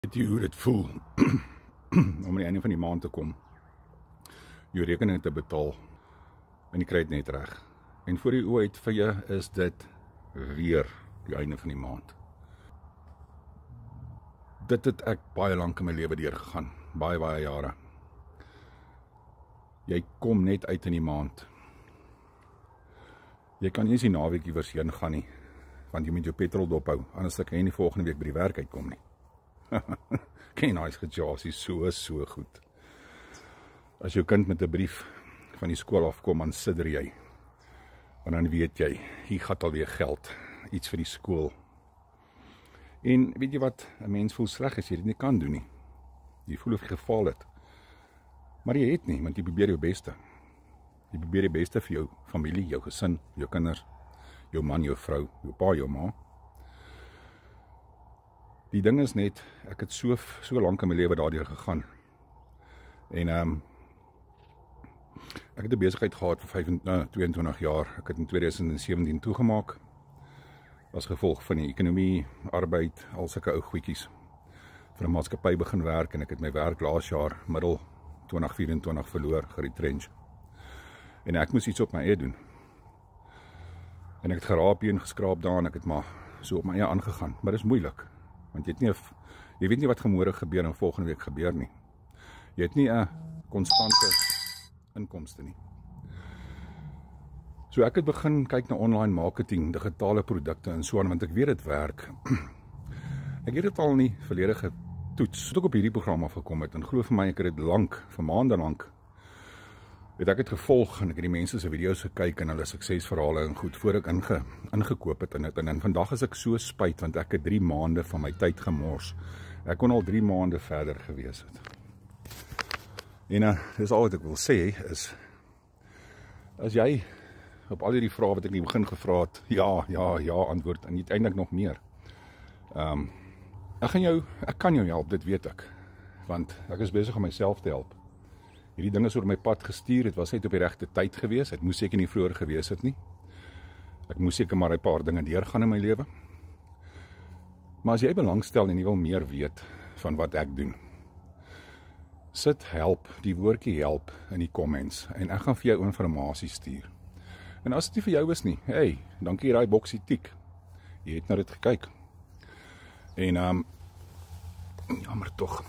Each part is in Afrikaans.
Weet jy hoe dit voel om aan die einde van die maand te kom, jou rekening te betaal en jy kry dit net reg. En voor die oë uit vir jou is dit weer die einde van die maand. Dit het ek baie lank in my lewe deurgegaan, baie jare. Jy kom net uit in die maand. Jy kan nie eens die naweek iewers heen gaan nie, want jy moet jou petrol dophou, anders kan jy nie volgende week by die werk uitkom nie. Ken jy gejasie so goed. As jou kind met 'n brief van die skool afkom, dan sidder jy. Want dan weet jy, hier gaan alweer geld, iets vir die skool. En weet jy wat, 'n mens voel sleg as jy dit nie kan doen nie. Jy voel of jy gefaal het. Maar jy het nie, want jy probeer jou beste. Jy probeer die beste vir jou familie, jou gesin, jou kinders, jou man, jou vrou, jou pa, jou ma. Die ding is net, ek het so lank in my lewe daardeur gegaan. En ek het 'n besigheid gehad vir 22 jaar. Ek het in 2017 toegemaak. As gevolg van die ekonomie, arbeid, al sulke ou goedjies. Vir 'n maatskappy begin werk en ek het my werk laas jaar, middel 2024 verloor, geretrench. En ek moes iets op my eie doen. En ek het geraap hier en geskraap daar en ek het maar so op my eie aangegaan. Maar dit is moeilik. Want jy weet nie wat môre gebeur en volgende week gebeur nie. Jy het nie 'n konstante inkomste nie. So ek het begin kyk na online marketing, digitale produkte en so aan, want ek weet dit werk. Ek het dit al in die verlede getoets, tot ek op hierdie program afgekom het, en glo vir my, ek het dit lank, vir maande lank, het ek het gevolg, en ek het die mense se video's gekyk, en hulle suksesverhale en goed, voor ek ingekoop het in dit, en vandag is ek so spyt, want ek het 3 maande van my tyd gemors. Ek kon al 3 maande verder gewees het. En dis al wat ek wil sê, is, as jy op al die vrae wat ek in die begin gevra het, ja, antwoord, en uiteindelik nog meer. Ek kan jou help, dit weet ek, want ek is besig om myself te help. Hierdie ding is oor my pad gestuur, het was net op die regte tyd gewees, het moes seker nie vroeër gewees het nie. Ek moes seker maar 'n paar dinge deurgaan in my lewe. Maar as jy belangstel en jy wil meer weet van wat ek doen, sit help, die woordjie help in die comments, en ek gaan vir jou inligting stuur. En as dit nie vir jou is nie, hey, dankie daai boksie tik. Jy het na dit gekyk. En jammer tog.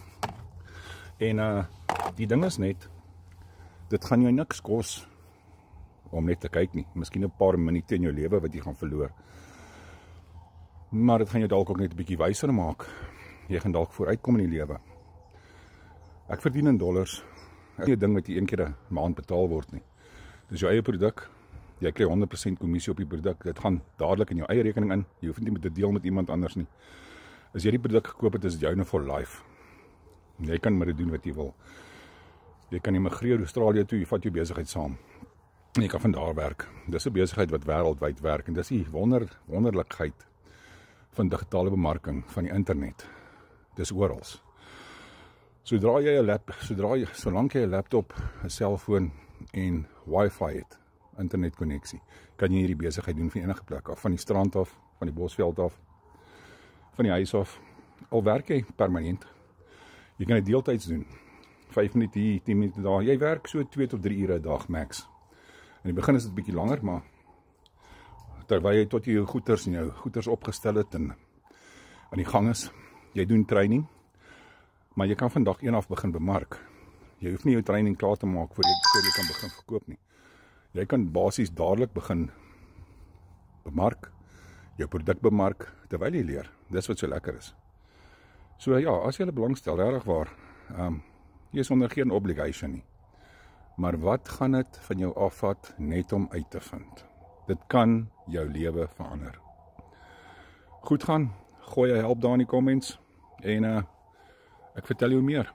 En die ding is net, dit gaan jou niks kos om net te kyk nie. Miskien 'n paar minute in jou lewe wat jy gaan verloor. Maar dit gaan jou dalk ook net 'n bietjie wyser maak. Jy gaan dalk vooruitkom in die lewe. Ek verdien in dollars. Dit is 'n ding wat jy een keer 'n maand betaal word nie. Dis jou eie produk. Jy kry 100% kommissie op die produk. Dit gaan dadelik in jou eie rekening in. Jy hoef nie met dit deel met iemand anders nie. As jy die produk gekoop het, is dit joune for life. Jy kan met dit doen wat jy wil. Jy kan immigreer Australië toe, jy vat jou besigheid saam. En jy kan van daar werk. Dis 'n besigheid wat wêreldwyd werk en dis die wonderlikheid van digitale bemarking van die internet. Dis oral. Solank jy 'n laptop, 'n selfoon en wifi het, internetkonneksie, kan jy hierdie besigheid doen van enige plek af, van die strand af, van die bosveld af, van die huis af. Al werk jy permanent. Jy kan dit deeltyds doen. 5 minute hier, 10 minute daar. Jy werk so 2 tot 3 ure 'n dag max. In die begin is dit bietjie langer, maar terwyl jy tot jy jou goeders opgestel het en aan die gang is, jy doen training, maar jy kan vandag een af begin bemark. Jy hoef nie jou training klaar te maak voor jy kan begin verkoop nie. Jy kan basies dadelik begin bemark, jou produk bemark, terwyl jy leer. Dis wat so lekker is. So ja, as jy hulle belangstel, regtig waar, jy is onder geen obligation nie. Maar wat gaan dit van jou afvat net om uit te vind? Dit kan jou lewe verander. Goed gaan, gooi jy help daar in die comments, en ek vertel jou meer.